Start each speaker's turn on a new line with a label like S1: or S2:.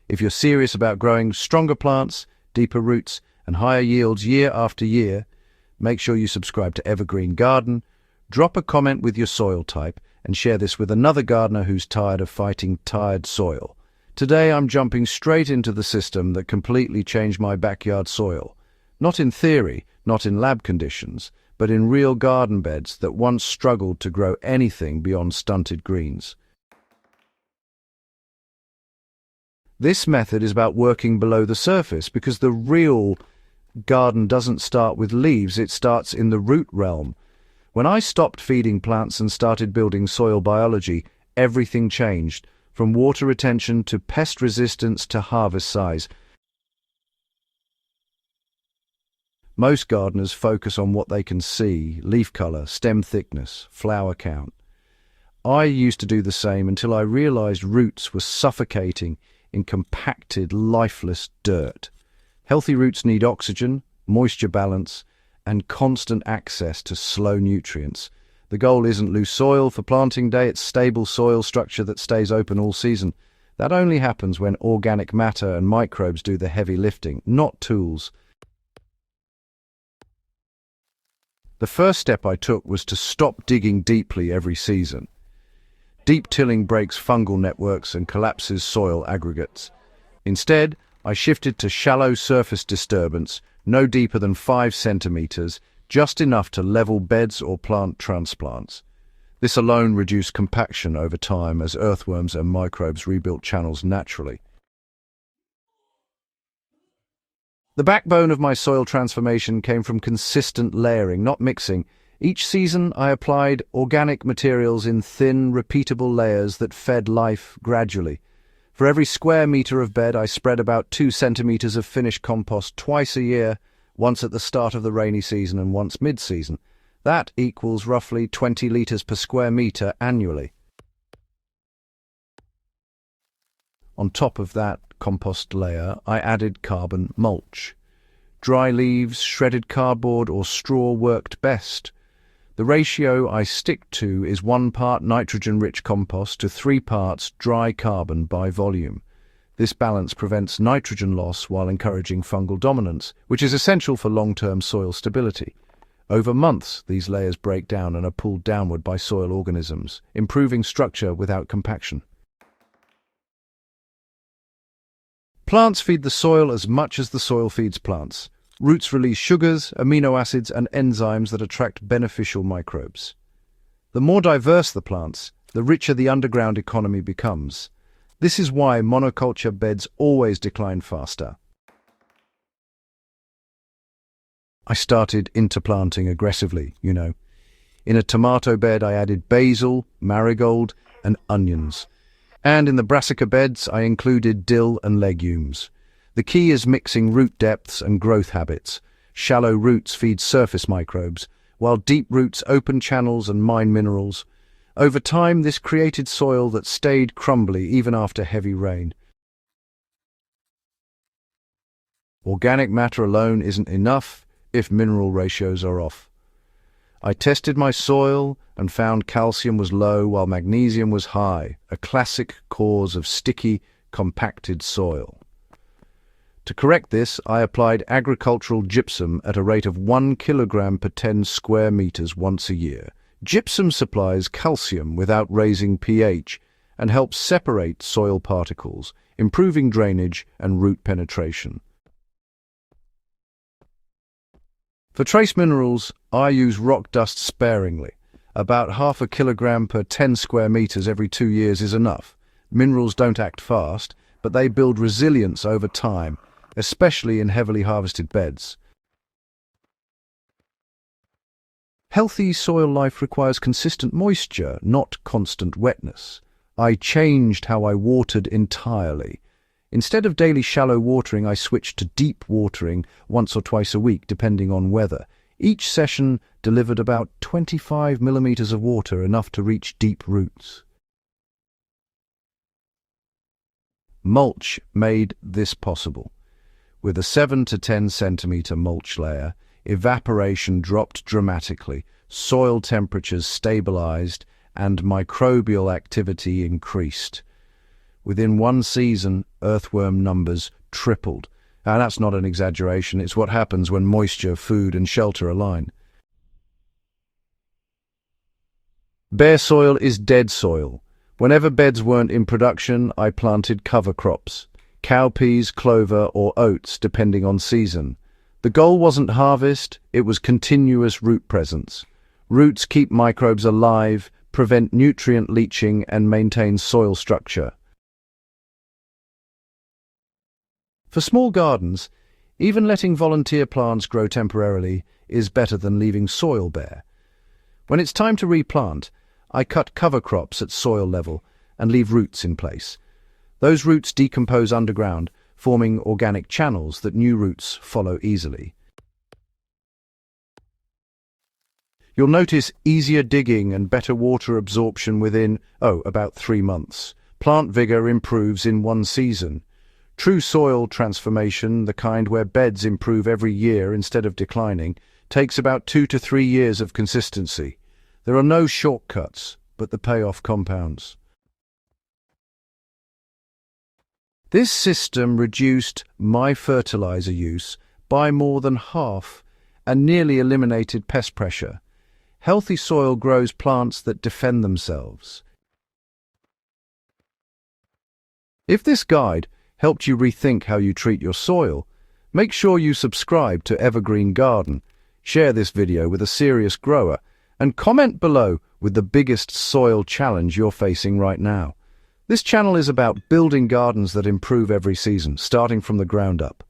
S1: If you're serious about growing stronger plants, deeper roots, and higher yields year after year, make sure you subscribe to Evergreen Garden, drop a comment with your soil type, and share this with another gardener who's tired of fighting tired soil. Today I'm jumping straight into the system that completely changed my backyard soil. Not in theory, not in lab conditions, but in real garden beds that once struggled to grow anything beyond stunted greens. This method is about working below the surface because the real garden doesn't start with leaves, it starts in the root realm. When I stopped feeding plants and started building soil biology, everything changed, from water retention to pest resistance to harvest size. Most gardeners focus on what they can see: leaf color, stem thickness, flower count. I used to do the same until I realized roots were suffocating in compacted, lifeless dirt. Healthy roots need oxygen, moisture balance, and constant access to slow nutrients. The goal isn't loose soil for planting day, it's stable soil structure that stays open all season. That only happens when organic matter and microbes do the heavy lifting, not tools. The first step I took was to stop digging deeply every season. Deep tilling breaks fungal networks and collapses soil aggregates. Instead, I shifted to shallow surface disturbance, no deeper than 5 centimeters, just enough to level beds or plant transplants. This alone reduced compaction over time as earthworms and microbes rebuilt channels naturally. The backbone of my soil transformation came from consistent layering, not mixing. Each season I applied organic materials in thin, repeatable layers that fed life gradually. For every square meter of bed, I spread about 2 centimeters of finished compost twice a year, once at the start of the rainy season and once mid-season. That equals roughly 20 liters per square meter annually. On top of that compost layer, I added carbon mulch. Dry leaves, shredded cardboard, or straw worked best. The ratio I stick to is 1 part nitrogen-rich compost to 3 parts dry carbon by volume. This balance prevents nitrogen loss while encouraging fungal dominance, which is essential for long-term soil stability. Over months, these layers break down and are pulled downward by soil organisms, improving structure without compaction. Plants feed the soil as much as the soil feeds plants. Roots release sugars, amino acids, and enzymes that attract beneficial microbes. The more diverse the plants, the richer the underground economy becomes. This is why monoculture beds always decline faster. I started interplanting aggressively, In a tomato bed, I added basil, marigold, and onions. And in the brassica beds, I included dill and legumes. The key is mixing root depths and growth habits. Shallow roots feed surface microbes, while deep roots open channels and mine minerals. Over time, this created soil that stayed crumbly even after heavy rain. Organic matter alone isn't enough if mineral ratios are off. I tested my soil and found calcium was low while magnesium was high, a classic cause of sticky, compacted soil. To correct this, I applied agricultural gypsum at a rate of 1 kilogram per 10 square meters once a year. Gypsum supplies calcium without raising pH and helps separate soil particles, improving drainage and root penetration. For trace minerals, I use rock dust sparingly. About 0.5 kilogram per 10 square meters every 2 years is enough. Minerals don't act fast, but they build resilience over time, especially in heavily harvested beds. Healthy soil life requires consistent moisture, not constant wetness. I changed how I watered entirely. Instead of daily shallow watering, I switched to deep watering once or twice a week, depending on weather. Each session delivered about 25 millimeters of water, enough to reach deep roots. Mulch made this possible. With a 7 to 10 centimeter mulch layer, evaporation dropped dramatically, soil temperatures stabilized, and microbial activity increased. Within one season, earthworm numbers tripled. And that's not an exaggeration, it's what happens when moisture, food, and shelter align. Bare soil is dead soil. Whenever beds weren't in production, I planted cover crops. Cowpeas, clover, or oats, depending on season. The goal wasn't harvest, it was continuous root presence. Roots keep microbes alive, prevent nutrient leaching, and maintain soil structure. For small gardens, even letting volunteer plants grow temporarily is better than leaving soil bare. When it's time to replant, I cut cover crops at soil level and leave roots in place. Those roots decompose underground, forming organic channels that new roots follow easily. You'll notice easier digging and better water absorption within, about 3 months. Plant vigor improves in one season. True soil transformation, the kind where beds improve every year instead of declining, takes about 2 to 3 years of consistency. There are no shortcuts, but the payoff compounds. This system reduced my fertilizer use by more than half and nearly eliminated pest pressure. Healthy soil grows plants that defend themselves. If this guide helped you rethink how you treat your soil, make sure you subscribe to Evergreen Garden, share this video with a serious grower, and comment below with the biggest soil challenge you're facing right now. This channel is about building gardens that improve every season, starting from the ground up.